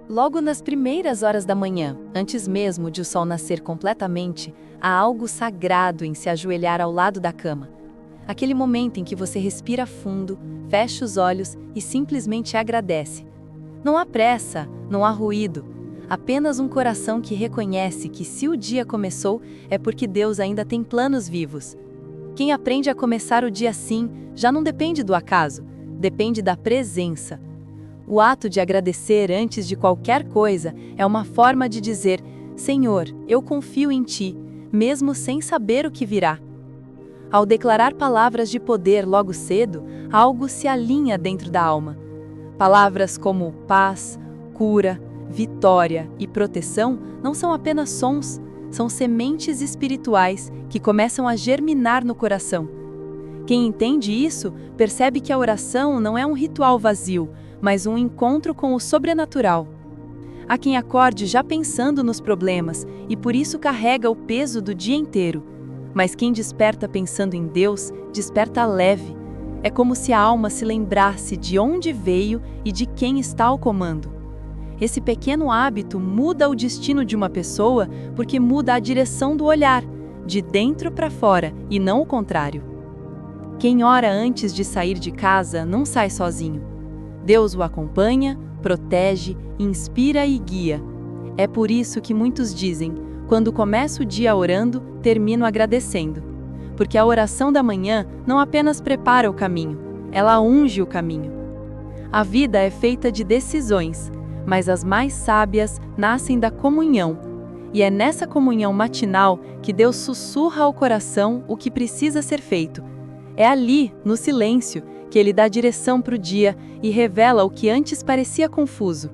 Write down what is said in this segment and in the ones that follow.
Logo nas primeiras horas da manhã, antes mesmo de o sol nascer completamente, há algo sagrado em se ajoelhar ao lado da cama. Aquele momento em que você respira fundo, fecha os olhos e simplesmente agradece. Não há pressa, não há ruído, apenas um coração que reconhece que se o dia começou é porque Deus ainda tem planos vivos. Quem aprende a começar o dia assim já não depende do acaso, depende da presença. O ato de agradecer antes de qualquer coisa é uma forma de dizer: Senhor, eu confio em Ti, mesmo sem saber o que virá. Ao declarar palavras de poder logo cedo, algo se alinha dentro da alma. Palavras como paz, cura, vitória e proteção não são apenas sons, são sementes espirituais que começam a germinar no coração. Quem entende isso percebe que a oração não é um ritual vazio, mas um encontro com o sobrenatural. Há quem acorde já pensando nos problemas e por isso carrega o peso do dia inteiro. Mas quem desperta pensando em Deus, desperta leve. É como se a alma se lembrasse de onde veio e de quem está ao comando. Esse pequeno hábito muda o destino de uma pessoa porque muda a direção do olhar, de dentro para fora e não o contrário. Quem ora antes de sair de casa não sai sozinho. Deus o acompanha, protege, inspira e guia. É por isso que muitos dizem: quando começo o dia orando, termino agradecendo. Porque a oração da manhã não apenas prepara o caminho, ela unge o caminho. A vida é feita de decisões, mas as mais sábias nascem da comunhão. E é nessa comunhão matinal que Deus sussurra ao coração o que precisa ser feito. É ali, no silêncio, que Ele dá direção para o dia e revela o que antes parecia confuso.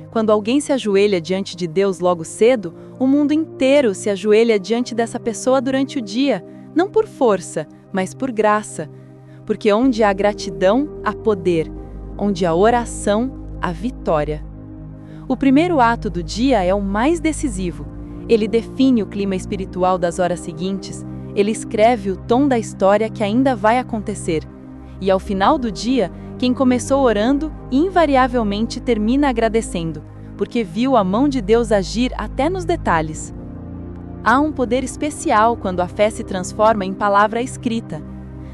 Quando alguém se ajoelha diante de Deus logo cedo, o mundo inteiro se ajoelha diante dessa pessoa durante o dia, não por força, mas por graça. Porque onde há gratidão, há poder. Onde há oração, há vitória. O primeiro ato do dia é o mais decisivo. Ele define o clima espiritual das horas seguintes. Ele escreve o tom da história que ainda vai acontecer. E ao final do dia, quem começou orando, invariavelmente termina agradecendo, porque viu a mão de Deus agir até nos detalhes. Há um poder especial quando a fé se transforma em palavra escrita.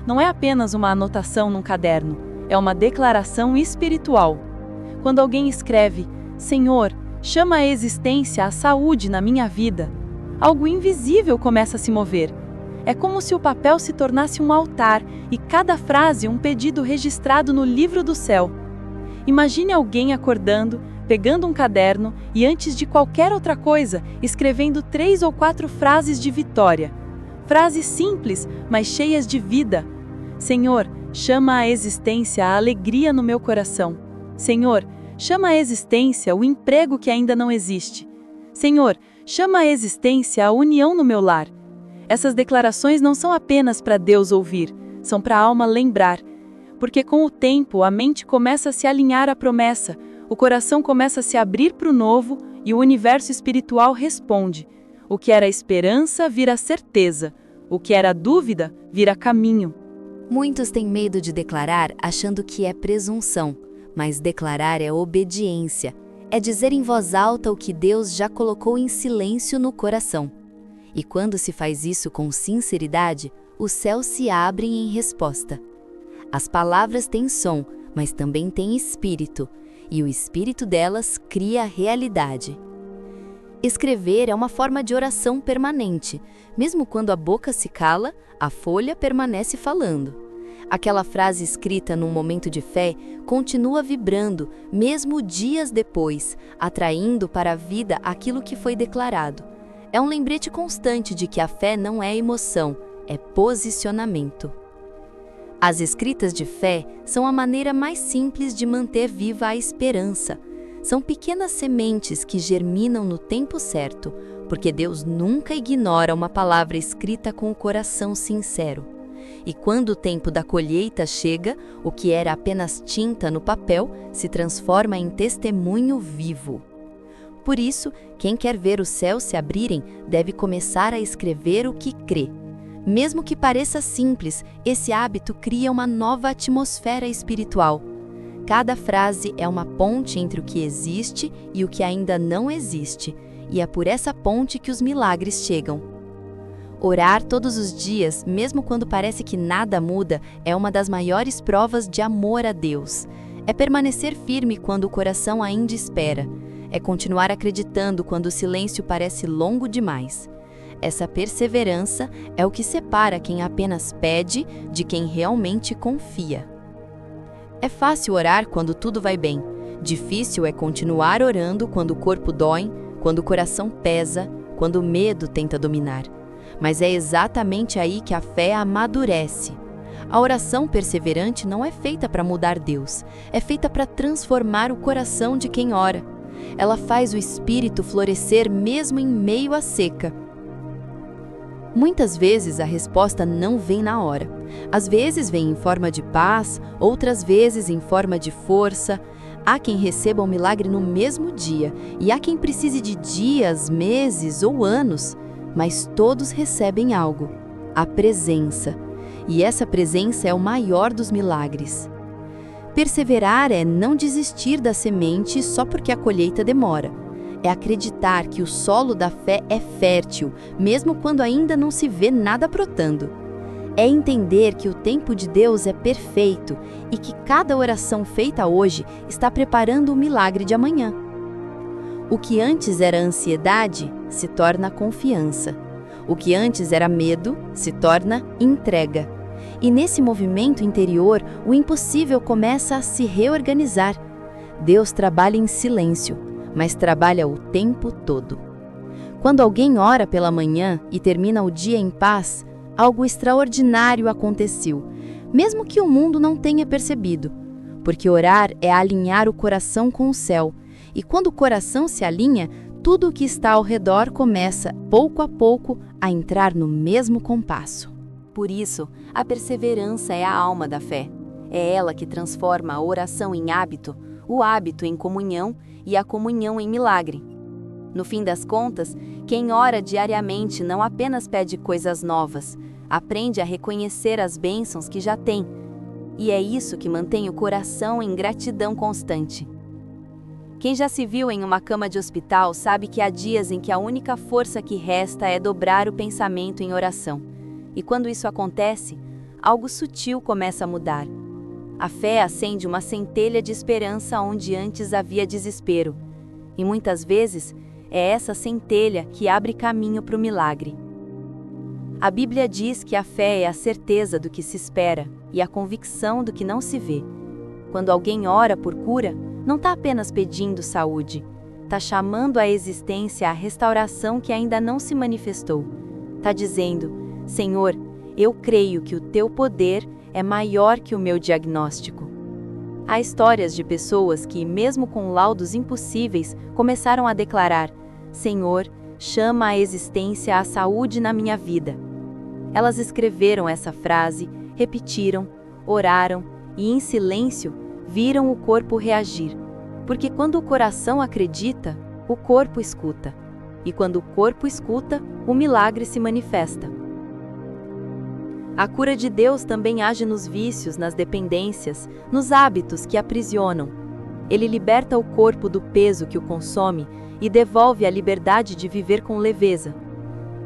Não é apenas uma anotação num caderno, é uma declaração espiritual. Quando alguém escreve: Senhor, chama à existência a saúde na minha vida, algo invisível começa a se mover. É como se o papel se tornasse um altar e cada frase um pedido registrado no livro do céu. Imagine alguém acordando, pegando um caderno e antes de qualquer outra coisa, escrevendo 3 ou 4 frases de vitória. Frases simples, mas cheias de vida. Senhor, chama à existência a alegria no meu coração. Senhor, chama à existência o emprego que ainda não existe. Senhor, chama à existência a união no meu lar. Essas declarações não são apenas para Deus ouvir, são para a alma lembrar. Porque com o tempo a mente começa a se alinhar à promessa, o coração começa a se abrir para o novo e o universo espiritual responde. O que era esperança vira certeza, o que era dúvida vira caminho. Muitos têm medo de declarar achando que é presunção, mas declarar é obediência, é dizer em voz alta o que Deus já colocou em silêncio no coração. E quando se faz isso com sinceridade, os céus se abrem em resposta. As palavras têm som, mas também têm espírito, e o espírito delas cria a realidade. Escrever é uma forma de oração permanente. Mesmo quando a boca se cala, a folha permanece falando. Aquela frase escrita num momento de fé continua vibrando, mesmo dias depois, atraindo para a vida aquilo que foi declarado. É um lembrete constante de que a fé não é emoção, é posicionamento. As escritas de fé são a maneira mais simples de manter viva a esperança. São pequenas sementes que germinam no tempo certo, porque Deus nunca ignora uma palavra escrita com o coração sincero. E quando o tempo da colheita chega, o que era apenas tinta no papel se transforma em testemunho vivo. Por isso, quem quer ver os céus se abrirem deve começar a escrever o que crê. Mesmo que pareça simples, esse hábito cria uma nova atmosfera espiritual. Cada frase é uma ponte entre o que existe e o que ainda não existe, e é por essa ponte que os milagres chegam. Orar todos os dias, mesmo quando parece que nada muda, é uma das maiores provas de amor a Deus. É permanecer firme quando o coração ainda espera. É continuar acreditando quando o silêncio parece longo demais. Essa perseverança é o que separa quem apenas pede de quem realmente confia. É fácil orar quando tudo vai bem. Difícil é continuar orando quando o corpo dói, quando o coração pesa, quando o medo tenta dominar. Mas é exatamente aí que a fé amadurece. A oração perseverante não é feita para mudar Deus, é feita para transformar o coração de quem ora. Ela faz o espírito florescer mesmo em meio à seca. Muitas vezes a resposta não vem na hora. Às vezes vem em forma de paz, outras vezes em forma de força. Há quem receba um milagre no mesmo dia, e há quem precise de dias, meses ou anos, mas todos recebem algo: a presença. E essa presença é o maior dos milagres. Perseverar é não desistir da semente só porque a colheita demora. É acreditar que o solo da fé é fértil, mesmo quando ainda não se vê nada brotando. É entender que o tempo de Deus é perfeito e que cada oração feita hoje está preparando o milagre de amanhã. O que antes era ansiedade se torna confiança. O que antes era medo se torna entrega. E nesse movimento interior, o impossível começa a se reorganizar. Deus trabalha em silêncio, mas trabalha o tempo todo. Quando alguém ora pela manhã e termina o dia em paz, algo extraordinário aconteceu, mesmo que o mundo não tenha percebido. Porque orar é alinhar o coração com o céu, e quando o coração se alinha, tudo o que está ao redor começa, pouco a pouco, a entrar no mesmo compasso. Por isso, a perseverança é a alma da fé. É ela que transforma a oração em hábito, o hábito em comunhão e a comunhão em milagre. No fim das contas, quem ora diariamente não apenas pede coisas novas, aprende a reconhecer as bênçãos que já tem. E é isso que mantém o coração em gratidão constante. Quem já se viu em uma cama de hospital sabe que há dias em que a única força que resta é dobrar o pensamento em oração. E quando isso acontece, algo sutil começa a mudar. A fé acende uma centelha de esperança onde antes havia desespero. E muitas vezes, é essa centelha que abre caminho para o milagre. A Bíblia diz que a fé é a certeza do que se espera e a convicção do que não se vê. Quando alguém ora por cura, não está apenas pedindo saúde, está chamando à existência a restauração que ainda não se manifestou. Está dizendo: Senhor, eu creio que o teu poder é maior que o meu diagnóstico. Há histórias de pessoas que, mesmo com laudos impossíveis, começaram a declarar: Senhor, chama à existência a saúde na minha vida. Elas escreveram essa frase, repetiram, oraram e, em silêncio, viram o corpo reagir. Porque quando o coração acredita, o corpo escuta. E quando o corpo escuta, o milagre se manifesta. A cura de Deus também age nos vícios, nas dependências, nos hábitos que aprisionam. Ele liberta o corpo do peso que o consome e devolve a liberdade de viver com leveza.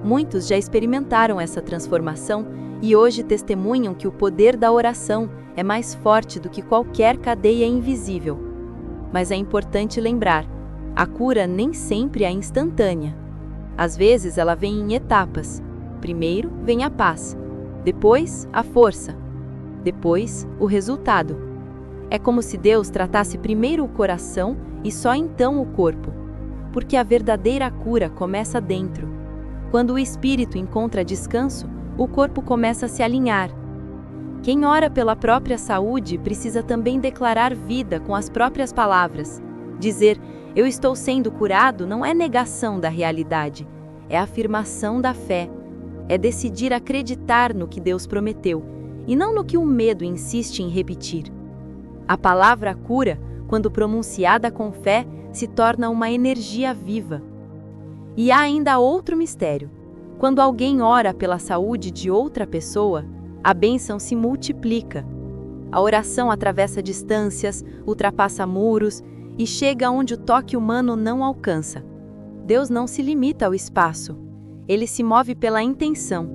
Muitos já experimentaram essa transformação e hoje testemunham que o poder da oração é mais forte do que qualquer cadeia invisível. Mas é importante lembrar, a cura nem sempre é instantânea. Às vezes ela vem em etapas. Primeiro vem a paz, depois a força, depois o resultado. É como se Deus tratasse primeiro o coração e só então o corpo. Porque a verdadeira cura começa dentro. Quando o espírito encontra descanso, o corpo começa a se alinhar. Quem ora pela própria saúde precisa também declarar vida com as próprias palavras. Dizer, eu estou sendo curado, não é negação da realidade, é afirmação da fé. É decidir acreditar no que Deus prometeu, e não no que o medo insiste em repetir. A palavra cura, quando pronunciada com fé, se torna uma energia viva. E há ainda outro mistério. Quando alguém ora pela saúde de outra pessoa, a bênção se multiplica. A oração atravessa distâncias, ultrapassa muros e chega onde o toque humano não alcança. Deus não se limita ao espaço. Ele se move pela intenção.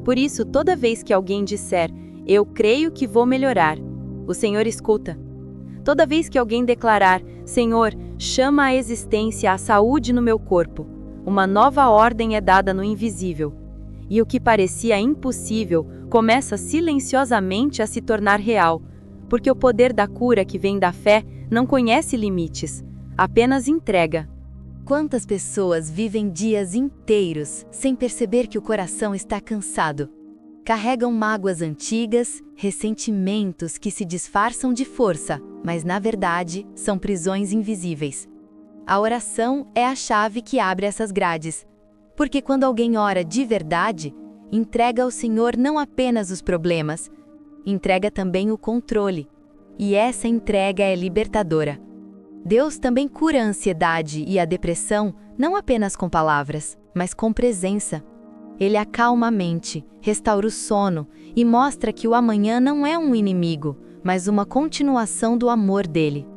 Por isso, toda vez que alguém disser, "Eu creio que vou melhorar", o Senhor escuta. Toda vez que alguém declarar, "Senhor, chama à existência a saúde no meu corpo", uma nova ordem é dada no invisível. E o que parecia impossível começa silenciosamente a se tornar real, porque o poder da cura que vem da fé não conhece limites, apenas entrega. Quantas pessoas vivem dias inteiros sem perceber que o coração está cansado? Carregam mágoas antigas, ressentimentos que se disfarçam de força, mas na verdade são prisões invisíveis. A oração é a chave que abre essas grades, porque quando alguém ora de verdade, entrega ao Senhor não apenas os problemas, entrega também o controle, e essa entrega é libertadora. Deus também cura a ansiedade e a depressão não apenas com palavras, mas com presença. Ele acalma a mente, restaura o sono e mostra que o amanhã não é um inimigo, mas uma continuação do amor dele.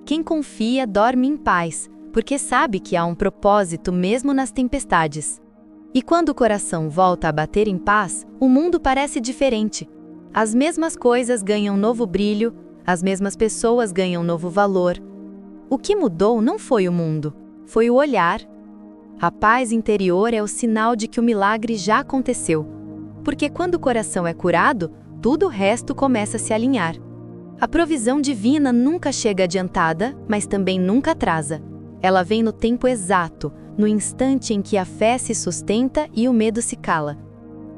Quem confia dorme em paz, porque sabe que há um propósito mesmo nas tempestades. E quando o coração volta a bater em paz, o mundo parece diferente. As mesmas coisas ganham novo brilho, as mesmas pessoas ganham novo valor. O que mudou não foi o mundo, foi o olhar. A paz interior é o sinal de que o milagre já aconteceu. Porque quando o coração é curado, tudo o resto começa a se alinhar. A provisão divina nunca chega adiantada, mas também nunca atrasa. Ela vem no tempo exato, no instante em que a fé se sustenta e o medo se cala.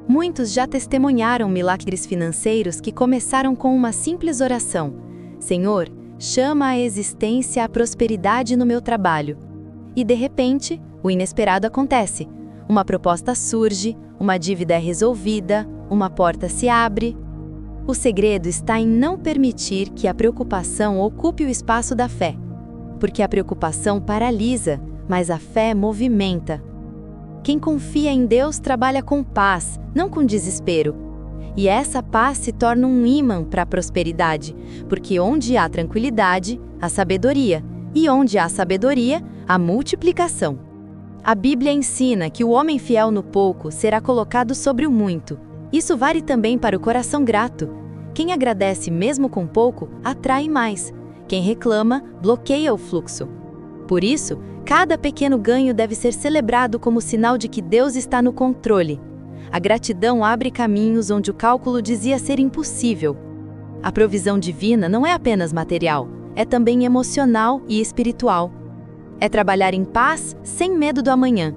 Muitos já testemunharam milagres financeiros que começaram com uma simples oração: Senhor, chama à existência a prosperidade no meu trabalho. E de repente, o inesperado acontece. Uma proposta surge, uma dívida é resolvida, uma porta se abre. O segredo está em não permitir que a preocupação ocupe o espaço da fé. Porque a preocupação paralisa, mas a fé movimenta. Quem confia em Deus trabalha com paz, não com desespero. E essa paz se torna um ímã para a prosperidade, porque onde há tranquilidade, há sabedoria, e onde há sabedoria, há multiplicação. A Bíblia ensina que o homem fiel no pouco será colocado sobre o muito. Isso vale também para o coração grato. Quem agradece mesmo com pouco, atrai mais. Quem reclama, bloqueia o fluxo. Por isso, cada pequeno ganho deve ser celebrado como sinal de que Deus está no controle. A gratidão abre caminhos onde o cálculo dizia ser impossível. A provisão divina não é apenas material, é também emocional e espiritual. É trabalhar em paz, sem medo do amanhã.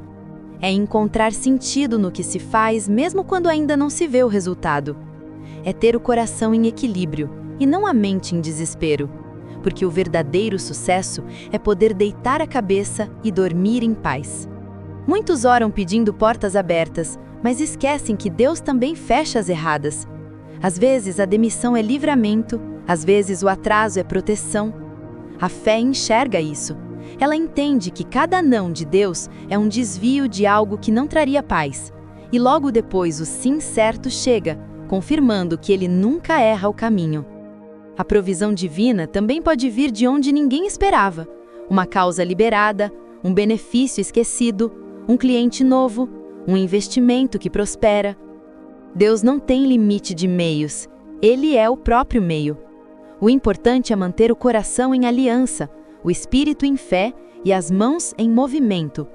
É encontrar sentido no que se faz, mesmo quando ainda não se vê o resultado. É ter o coração em equilíbrio, e não a mente em desespero. Porque o verdadeiro sucesso é poder deitar a cabeça e dormir em paz. Muitos oram pedindo portas abertas, mas esquecem que Deus também fecha as erradas. Às vezes a demissão é livramento, às vezes o atraso é proteção. A fé enxerga isso. Ela entende que cada não de Deus é um desvio de algo que não traria paz. E logo depois o sim certo chega, confirmando que ele nunca erra o caminho. A provisão divina também pode vir de onde ninguém esperava. Uma causa liberada, um benefício esquecido, um cliente novo, um investimento que prospera. Deus não tem limite de meios, Ele é o próprio meio. O importante é manter o coração em aliança, o espírito em fé e as mãos em movimento.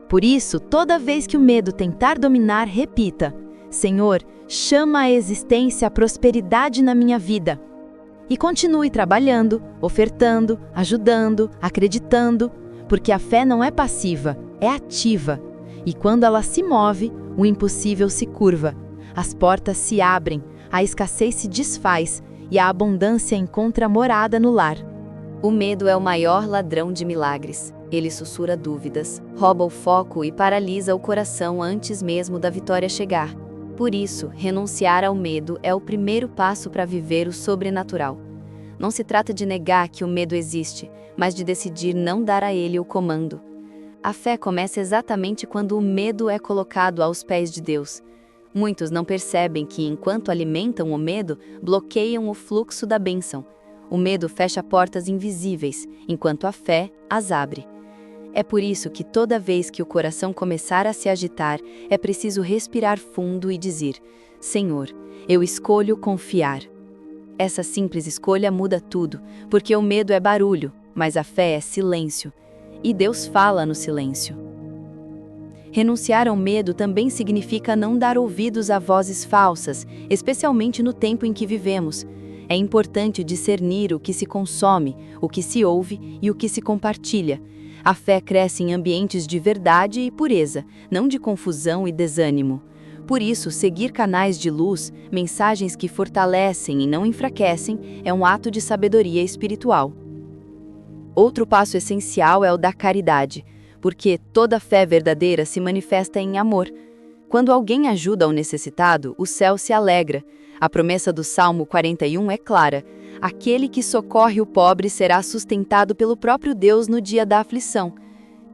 Por isso, toda vez que o medo tentar dominar, repita: Senhor, chama à existência a prosperidade na minha vida. E continue trabalhando, ofertando, ajudando, acreditando, porque a fé não é passiva, é ativa. E quando ela se move, o impossível se curva, as portas se abrem, a escassez se desfaz e a abundância encontra morada no lar. O medo é o maior ladrão de milagres. Ele sussurra dúvidas, rouba o foco e paralisa o coração antes mesmo da vitória chegar. Por isso, renunciar ao medo é o primeiro passo para viver o sobrenatural. Não se trata de negar que o medo existe, mas de decidir não dar a ele o comando. A fé começa exatamente quando o medo é colocado aos pés de Deus. Muitos não percebem que, enquanto alimentam o medo, bloqueiam o fluxo da bênção. O medo fecha portas invisíveis, enquanto a fé as abre. É por isso que toda vez que o coração começar a se agitar, é preciso respirar fundo e dizer: Senhor, eu escolho confiar. Essa simples escolha muda tudo, porque o medo é barulho, mas a fé é silêncio. E Deus fala no silêncio. Renunciar ao medo também significa não dar ouvidos a vozes falsas, especialmente no tempo em que vivemos. É importante discernir o que se consome, o que se ouve e o que se compartilha. A fé cresce em ambientes de verdade e pureza, não de confusão e desânimo. Por isso, seguir canais de luz, mensagens que fortalecem e não enfraquecem, é um ato de sabedoria espiritual. Outro passo essencial é o da caridade, porque toda fé verdadeira se manifesta em amor. Quando alguém ajuda o necessitado, o céu se alegra. A promessa do Salmo 41 é clara: aquele que socorre o pobre será sustentado pelo próprio Deus no dia da aflição.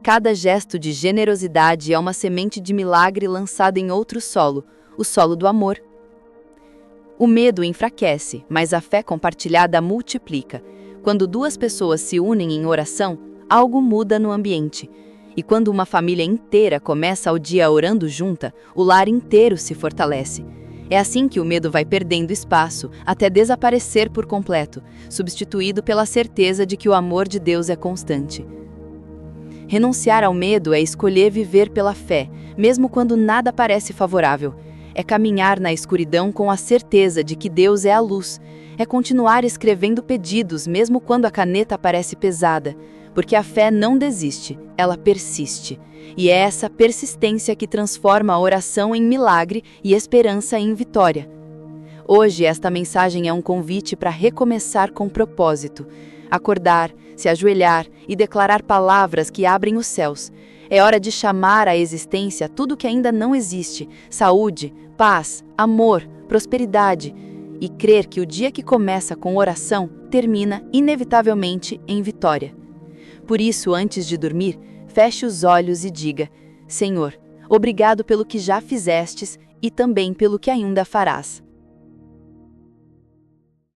Cada gesto de generosidade é uma semente de milagre lançada em outro solo, o solo do amor. O medo enfraquece, mas a fé compartilhada multiplica. Quando duas pessoas se unem em oração, algo muda no ambiente. E quando uma família inteira começa o dia orando junta, o lar inteiro se fortalece. É assim que o medo vai perdendo espaço, até desaparecer por completo, substituído pela certeza de que o amor de Deus é constante. Renunciar ao medo é escolher viver pela fé, mesmo quando nada parece favorável. É caminhar na escuridão com a certeza de que Deus é a luz. É continuar escrevendo pedidos, mesmo quando a caneta parece pesada. Porque a fé não desiste, ela persiste. E é essa persistência que transforma a oração em milagre e esperança em vitória. Hoje, esta mensagem é um convite para recomeçar com propósito. Acordar, se ajoelhar e declarar palavras que abrem os céus. É hora de chamar à existência tudo que ainda não existe: saúde, paz, amor, prosperidade. E crer que o dia que começa com oração termina, inevitavelmente, em vitória. Por isso, antes de dormir, feche os olhos e diga: Senhor, obrigado pelo que já fizestes e também pelo que ainda farás.